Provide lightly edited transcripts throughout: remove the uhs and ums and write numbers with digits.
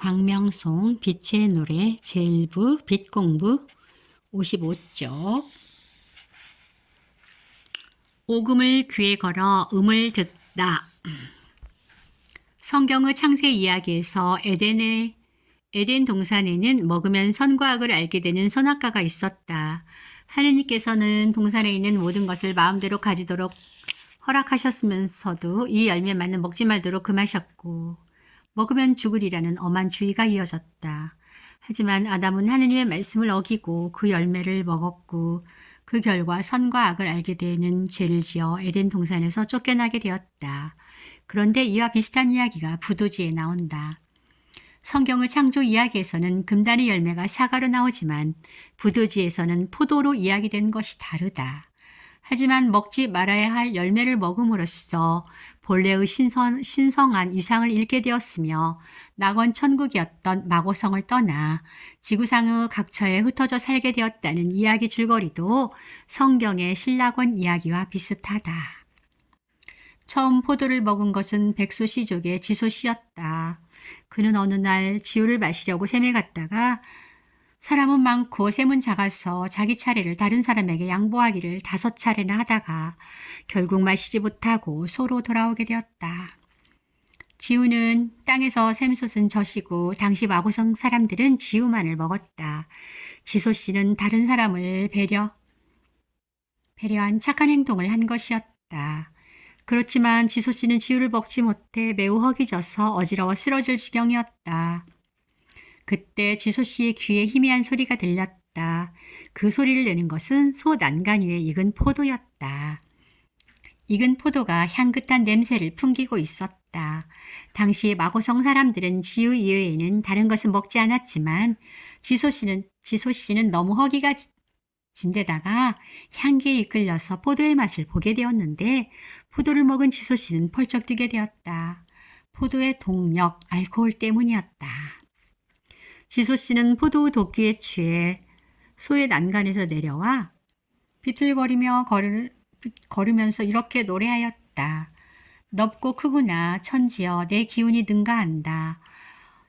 광명송 빛의 노래 제1부 빛공부 55쪽. 오금을 귀에 걸어 음을 듣다. 성경의 창세 이야기에서 에덴 동산에는 먹으면 선과 악을 알게 되는 선악과가 있었다. 하느님께서는 동산에 있는 모든 것을 마음대로 가지도록 허락하셨으면서도 이 열매만은 먹지 말도록 금하셨고, 먹으면 죽으리라는 엄한 주의가 이어졌다. 하지만 아담은 하느님의 말씀을 어기고 그 열매를 먹었고, 그 결과 선과 악을 알게 되는 죄를 지어 에덴 동산에서 쫓겨나게 되었다. 그런데 이와 비슷한 이야기가 부도지에 나온다. 성경의 창조 이야기에서는 금단의 열매가 사과로 나오지만 부도지에서는 포도로 이야기된 것이 다르다. 하지만 먹지 말아야 할 열매를 먹음으로써 본래의 신성한 위상을 잃게 되었으며 낙원 천국이었던 마고성을 떠나 지구상의 각처에 흩어져 살게 되었다는 이야기 줄거리도 성경의 신라권 이야기와 비슷하다. 처음 포도를 먹은 것은 백소 시족의 지소 씨였다. 그는 어느 날 지우를 마시려고 샘에 갔다가 사람은 많고 샘은 작아서 자기 차례를 다른 사람에게 양보하기를 5차례나 하다가 결국 마시지 못하고 소로 돌아오게 되었다. 지우는 땅에서 샘솟은 젖이고 당시 마고성 사람들은 지우만을 먹었다. 지소 씨는 다른 사람을 배려한 착한 행동을 한 것이었다. 그렇지만 지소 씨는 지우를 먹지 못해 매우 허기져서 어지러워 쓰러질 지경이었다. 그때 지소 씨의 귀에 희미한 소리가 들렸다. 그 소리를 내는 것은 소 난간 위에 익은 포도였다. 익은 포도가 향긋한 냄새를 풍기고 있었다. 당시 마고성 사람들은 지우 이외에는 다른 것은 먹지 않았지만 지소 씨는 너무 허기가 진데다가 향기에 이끌려서 포도의 맛을 보게 되었는데 포도를 먹은 지소 씨는 펄쩍 뛰게 되었다. 포도의 동력, 알코올 때문이었다. 지소 씨는 포도의 도끼에 취해 소의 난간에서 내려와 비틀거리며 걸으면서 이렇게 노래하였다. 넓고 크구나 천지여 내 기운이 능가한다.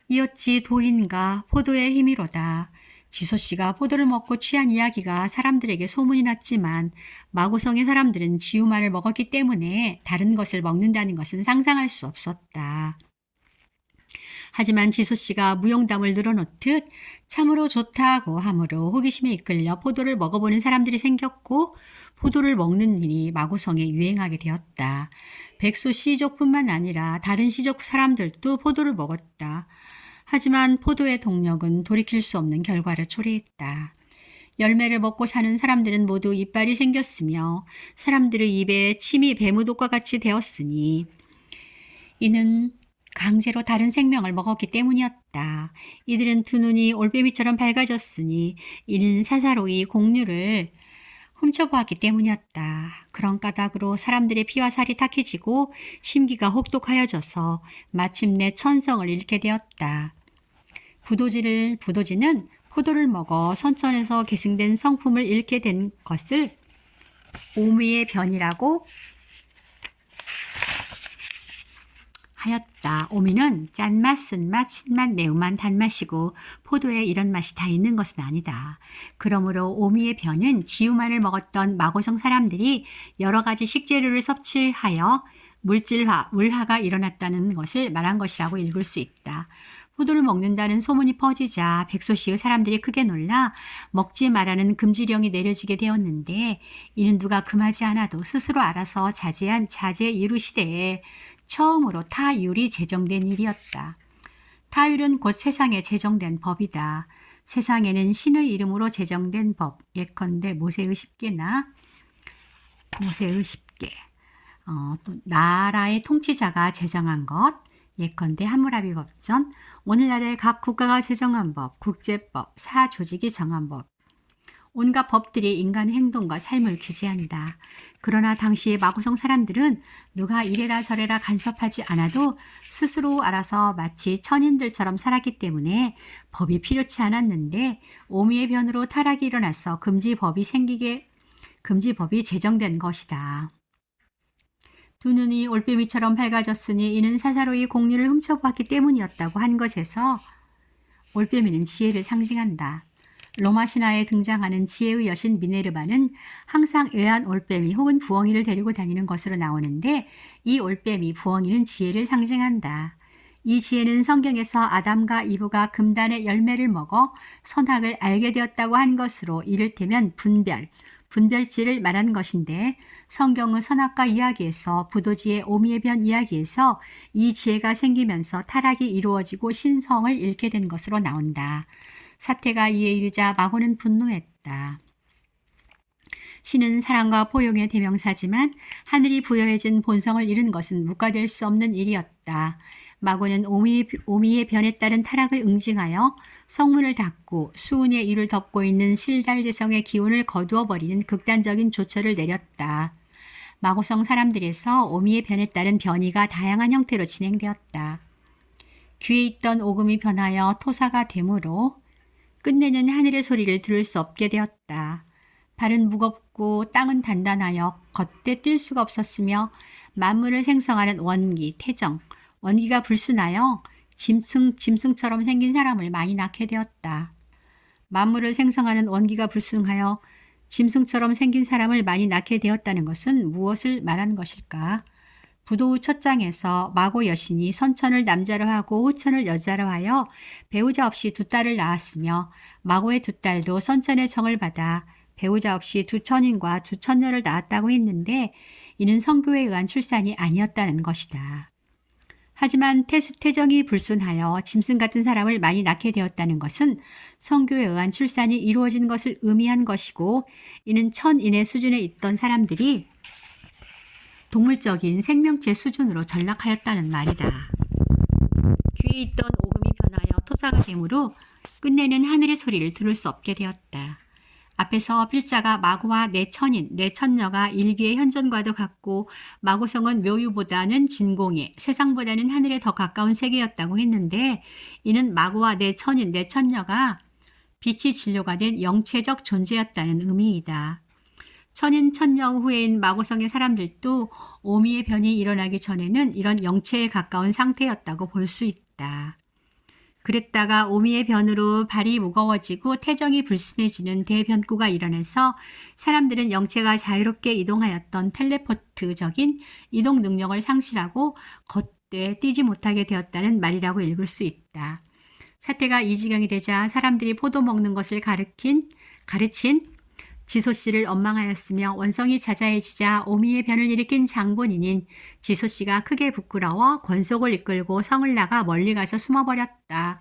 이었지 도인가 포도의 힘이로다. 지소 씨가 포도를 먹고 취한 이야기가 사람들에게 소문이 났지만 마고성의 사람들은 지우만을 먹었기 때문에 다른 것을 먹는다는 것은 상상할 수 없었다. 하지만 지소 씨가 무용담을 늘어놓듯 참으로 좋다고 함으로 호기심에 이끌려 포도를 먹어보는 사람들이 생겼고 포도를 먹는 일이 마고성에 유행하게 되었다. 백소 시족뿐만 아니라 다른 시족 사람들도 포도를 먹었다. 하지만 포도의 동력은 돌이킬 수 없는 결과를 초래했다. 열매를 먹고 사는 사람들은 모두 이빨이 생겼으며 사람들의 입에 침이 배무독과 같이 되었으니 이는 강제로 다른 생명을 먹었기 때문이었다. 이들은 두 눈이 올빼미처럼 밝아졌으니 이는 사사로이 공류를 훔쳐보았기 때문이었다. 그런 까닭으로 사람들의 피와 살이 탁해지고 심기가 혹독하여져서 마침내 천성을 잃게 되었다. 부도지는 포도를 먹어 선천에서 계승된 성품을 잃게 된 것을 오미의 변이라고 하였다. 오미는 짠맛, 쓴맛, 신맛, 매운맛, 단맛이고 포도에 이런 맛이 다 있는 것은 아니다. 그러므로 오미의 변은 지우만을 먹었던 마고성 사람들이 여러 가지 식재료를 섭취하여 물화가 일어났다는 것을 말한 것이라고 읽을 수 있다. 포도를 먹는다는 소문이 퍼지자 백소시의 사람들이 크게 놀라 먹지 말라는 금지령이 내려지게 되었는데 이는 누가 금하지 않아도 스스로 알아서 자제한 자제 이루 시대에 처음으로 타율이 제정된 일이었다. 타율은 곧 세상에 제정된 법이다. 세상에는 신의 이름으로 제정된 법, 예컨대 모세의 10개, 또 나라의 통치자가 제정한 것, 예컨대 함무라비 법전, 오늘날의 각 국가가 제정한 법, 국제법, 사조직이 정한 법, 온갖 법들이 인간의 행동과 삶을 규제한다. 그러나 당시 마고성 사람들은 누가 이래라 저래라 간섭하지 않아도 스스로 알아서 마치 천인들처럼 살았기 때문에 법이 필요치 않았는데 오미의 변으로 타락이 일어나서 금지법이 제정된 것이다. 두 눈이 올빼미처럼 밝아졌으니 이는 사사로이 공류를 훔쳐보았기 때문이었다고 한 것에서 올빼미는 지혜를 상징한다. 로마 신화에 등장하는 지혜의 여신 미네르바는 항상 애완 올빼미 혹은 부엉이를 데리고 다니는 것으로 나오는데 이 올빼미 부엉이는 지혜를 상징한다. 이 지혜는 성경에서 아담과 이브가 금단의 열매를 먹어 선악을 알게 되었다고 한 것으로 이를테면 분별지를 말하는 것인데 성경은 선악과 이야기에서 부도지의 오미의 변 이야기에서 이 지혜가 생기면서 타락이 이루어지고 신성을 잃게 된 것으로 나온다. 사태가 이에 이르자 마고는 분노했다. 신은 사랑과 포용의 대명사지만 하늘이 부여해준 본성을 잃은 것은 묵과될 수 없는 일이었다. 마고는 오미의 변에 따른 타락을 응징하여 성문을 닫고 수은의 이를 덮고 있는 실달재성의 기운을 거두어버리는 극단적인 조처를 내렸다. 마고성 사람들에서 오미의 변에 따른 변이가 다양한 형태로 진행되었다. 귀에 있던 오금이 변하여 토사가 되므로 끝내는 하늘의 소리를 들을 수 없게 되었다. 발은 무겁고 땅은 단단하여 걷되 뛸 수가 없었으며 만물을 생성하는 원기, 태정, 원기가 불순하여 짐승처럼 생긴 사람을 많이 낳게 되었다. 만물을 생성하는 원기가 불순하여 짐승처럼 생긴 사람을 많이 낳게 되었다는 것은 무엇을 말하는 것일까? 부도후 첫 장에서 마고 여신이 선천을 남자로 하고 후천을 여자로 하여 배우자 없이 두 딸을 낳았으며 마고의 두 딸도 선천의 정을 받아 배우자 없이 두 천인과 두 천녀를 낳았다고 했는데 이는 성교에 의한 출산이 아니었다는 것이다. 하지만 태정이 불순하여 짐승 같은 사람을 많이 낳게 되었다는 것은 성교에 의한 출산이 이루어진 것을 의미한 것이고 이는 천인의 수준에 있던 사람들이 동물적인 생명체 수준으로 전락하였다는 말이다. 귀에 있던 오금이 변하여 토사가 되므로 끝내는 하늘의 소리를 들을 수 없게 되었다. 앞에서 필자가 마고와 내 천인, 내 천녀가 일기의 현존과도 같고 마고성은 묘유보다는 진공에, 세상보다는 하늘에 더 가까운 세계였다고 했는데 이는 마고와 내 천인, 내 천녀가 빛이 진료가 된 영체적 존재였다는 의미이다. 천인 천녀 후에인 마고성의 사람들도 오미의 변이 일어나기 전에는 이런 영체에 가까운 상태였다고 볼 수 있다. 그랬다가 오미의 변으로 발이 무거워지고 태정이 불순해지는 대변구가 일어나서 사람들은 영체가 자유롭게 이동하였던 텔레포트적인 이동 능력을 상실하고 걷되 뛰지 못하게 되었다는 말이라고 읽을 수 있다. 사태가 이 지경이 되자 사람들이 포도 먹는 것을 가르친 지소씨를 원망하였으며 원성이 자자해지자 오미의 변을 일으킨 장본인인 지소씨가 크게 부끄러워 권속을 이끌고 성을 나가 멀리 가서 숨어버렸다.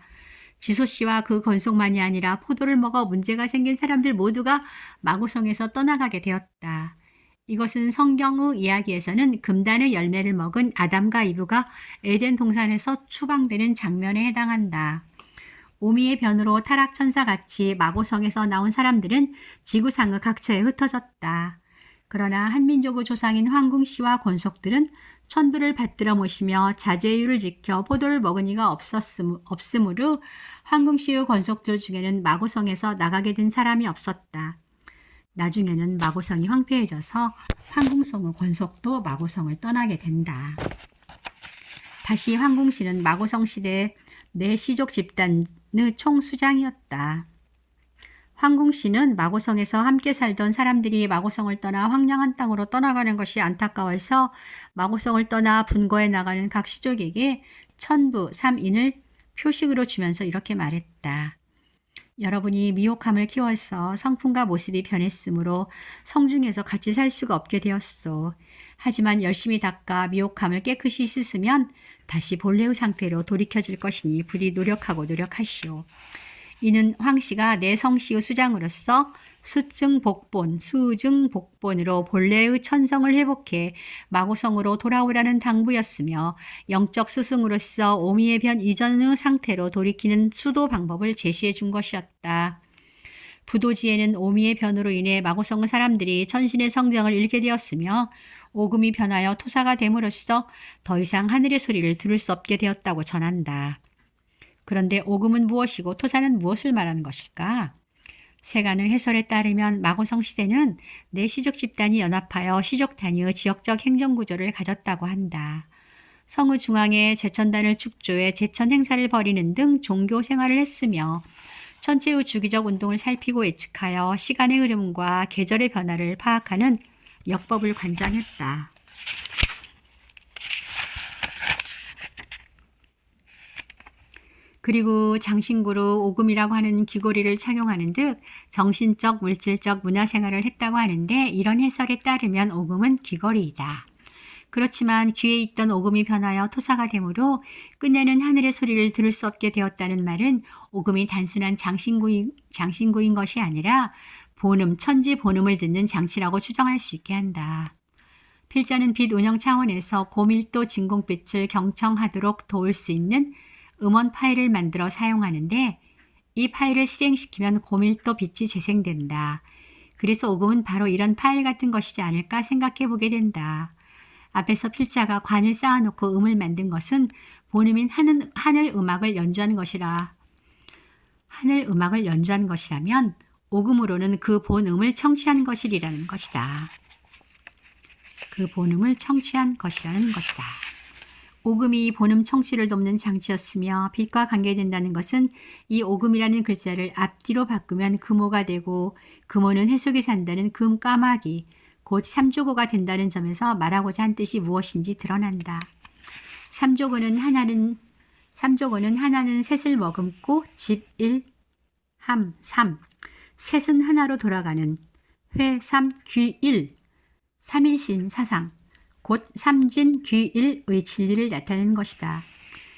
지소씨와 그 권속만이 아니라 포도를 먹어 문제가 생긴 사람들 모두가 마고성에서 떠나가게 되었다. 이것은 성경의 이야기에서는 금단의 열매를 먹은 아담과 이브가 에덴 동산에서 추방되는 장면에 해당한다. 오미의 변으로 타락천사같이 마고성에서 나온 사람들은 지구상의 각처에 흩어졌다. 그러나 한민족의 조상인 황궁씨와 권속들은 천부를 받들어 모시며 자제율을 지켜 포도를 먹은 이가 없으므로 황궁씨의 권속들 중에는 마고성에서 나가게 된 사람이 없었다. 나중에는 마고성이 황폐해져서 황궁성의 권속도 마고성을 떠나게 된다. 다시 황궁씨는 마고성 시대에 내 시족 집단의 총수장이었다. 황궁씨는 마고성에서 함께 살던 사람들이 마고성을 떠나 황량한 땅으로 떠나가는 것이 안타까워서 마고성을 떠나 분거에 나가는 각 시족에게 천부 3인을 표식으로 주면서 이렇게 말했다. 여러분이 미혹함을 키워서 성품과 모습이 변했으므로 성중에서 같이 살 수가 없게 되었소. 하지만 열심히 닦아 미혹함을 깨끗이 씻으면 다시 본래의 상태로 돌이켜질 것이니 부디 노력하시오. 이는 황씨가 내 성씨의 수장으로서 수증복본으로 본래의 천성을 회복해 마고성으로 돌아오라는 당부였으며 영적 스승으로서 오미의 변 이전의 상태로 돌이키는 수도 방법을 제시해 준 것이었다. 부도지에는 오미의 변으로 인해 마고성의 사람들이 천신의 성정을 잃게 되었으며 오금이 변하여 토사가 됨으로써 더 이상 하늘의 소리를 들을 수 없게 되었다고 전한다. 그런데 오금은 무엇이고 토사는 무엇을 말하는 것일까? 세간의 해설에 따르면 마고성 시대는 내 시족 집단이 연합하여 시족 단위의 지역적 행정구조를 가졌다고 한다. 성읍 중앙에 제천단을 축조해 제천 행사를 벌이는 등 종교 생활을 했으며 천체의 주기적 운동을 살피고 예측하여 시간의 흐름과 계절의 변화를 파악하는 역법을 관장했다. 그리고 장신구로 오금이라고 하는 귀고리를 착용하는 듯 정신적, 물질적 문화생활을 했다고 하는데 이런 해설에 따르면 오금은 귀걸이이다. 그렇지만 귀에 있던 오금이 변하여 토사가 되므로 끝내는 하늘의 소리를 들을 수 없게 되었다는 말은 오금이 단순한 장신구인 것이 아니라 본음, 천지 본음을 듣는 장치라고 추정할 수 있게 한다. 필자는 빛 운영 차원에서 고밀도 진공빛을 경청하도록 도울 수 있는 음원 파일을 만들어 사용하는데 이 파일을 실행시키면 고밀도 빛이 재생된다. 그래서 오금은 바로 이런 파일 같은 것이지 않을까 생각해 보게 된다. 앞에서 필자가 관을 쌓아놓고 음을 만든 것은 본음인 하늘 음악을 연주한 것이라면 오금으로는 그 본음을 청취한 것이라는 것이다. 오금이 본음 청취를 돕는 장치였으며 빛과 관계된다는 것은 이 오금이라는 글자를 앞뒤로 바꾸면 금오가 되고 금오는 해속이 산다는 금까마귀 곧 삼조고가 된다는 점에서 말하고자 한 뜻이 무엇인지 드러난다. 삼조고는 하나는 셋을 머금고 집1, 함 3, 셋은 하나로 돌아가는 회 3, 귀 1, 삼일신 사상 곧 삼진 귀일의 진리를 나타내는 것이다.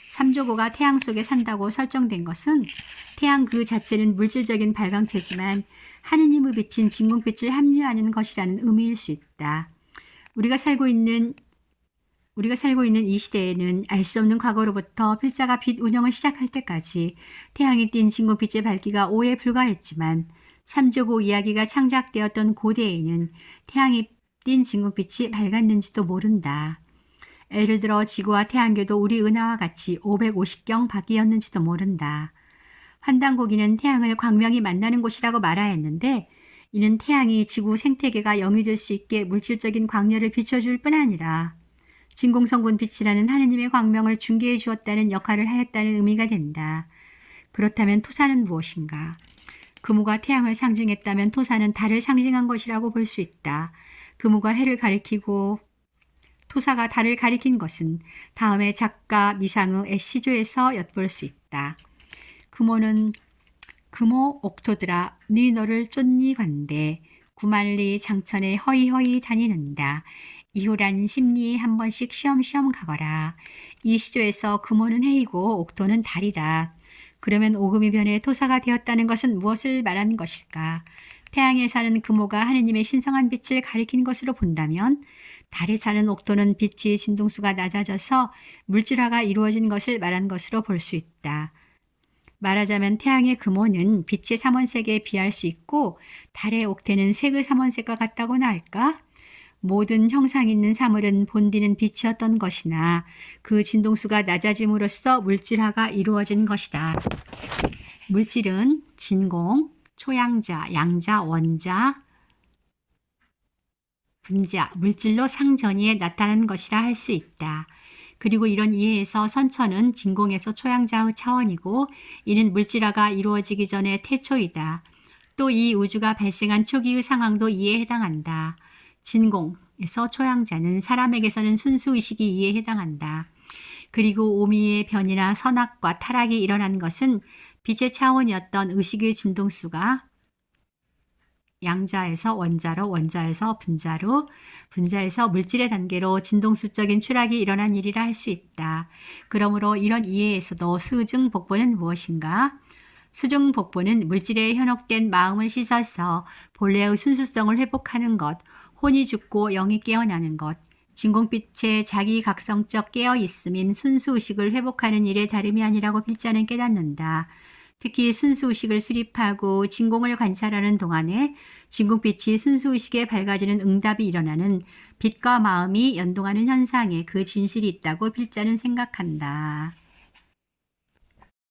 삼조고가 태양 속에 산다고 설정된 것은 태양 그 자체는 물질적인 발광체지만 하느님의 비친 진공빛을 함유하는 것이라는 의미일 수 있다. 우리가 살고 있는 이 시대에는 알 수 없는 과거로부터 필자가 빛 운영을 시작할 때까지 태양이 띤 진공빛의 밝기가 5에 불과했지만 삼조고 이야기가 창작되었던 고대에는 태양이 띤 진공빛이 밝았는지도 모른다. 예를 들어 지구와 태양계도 우리 은하와 같이 550경 밖이었는지도 모른다. 환단고기는 태양을 광명이 만나는 곳이라고 말하였는데 이는 태양이 지구 생태계가 영위될 수 있게 물질적인 광열을 비춰줄 뿐 아니라 진공성분 빛이라는 하느님의 광명을 중개해 주었다는 역할을 하였다는 의미가 된다. 그렇다면 토사는 무엇인가? 금우가 태양을 상징했다면 토사는 달을 상징한 것이라고 볼 수 있다. 금우가 해를 가리키고 토사가 달을 가리킨 것은 다음에 작가 미상의 시조에서 엿볼 수 있다. 금오 옥토들아 네 너를 쫓니 관대 구만리 장천에 허이허이 다니는다. 이후란 심리에 한 번씩 쉬엄쉬엄 가거라. 이 시조에서 금오는 해이고 옥토는 달이다. 그러면 오금이 변해 토사가 되었다는 것은 무엇을 말하는 것일까? 태양에 사는 금오가 하느님의 신성한 빛을 가리킨 것으로 본다면 달에 사는 옥토는 빛의 진동수가 낮아져서 물질화가 이루어진 것을 말한 것으로 볼 수 있다. 말하자면 태양의 금오는 빛의 삼원색에 비할 수 있고 달의 옥태는 색의 삼원색과 같다고나 할까? 모든 형상 있는 사물은 본디는 빛이었던 것이나 그 진동수가 낮아짐으로써 물질화가 이루어진 것이다. 물질은 진공, 초양자, 양자, 원자, 분자, 물질로 상전이에 나타나는 것이라 할 수 있다. 그리고 이런 이해에서 선천은 진공에서 초양자의 차원이고 이는 물질화가 이루어지기 전의 태초이다. 또 이 우주가 발생한 초기의 상황도 이에 해당한다. 진공에서 초양자는 사람에게서는 순수의식이 이에 해당한다. 그리고 오미의 변이나 선악과 타락이 일어난 것은 빛의 차원이었던 의식의 진동수가 양자에서 원자로, 원자에서 분자로, 분자에서 물질의 단계로 진동수적인 추락이 일어난 일이라 할 수 있다. 그러므로 이런 이해에서도 수증복보는 무엇인가? 수증복보는 물질에 현혹된 마음을 씻어서 본래의 순수성을 회복하는 것, 혼이 죽고 영이 깨어나는 것, 진공빛의 자기각성적 깨어있음인 순수의식을 회복하는 일에 다름이 아니라고 필자는 깨닫는다. 특히 순수의식을 수립하고 진공을 관찰하는 동안에 진공빛이 순수의식에 밝아지는 응답이 일어나는 빛과 마음이 연동하는 현상에 그 진실이 있다고 필자는 생각한다.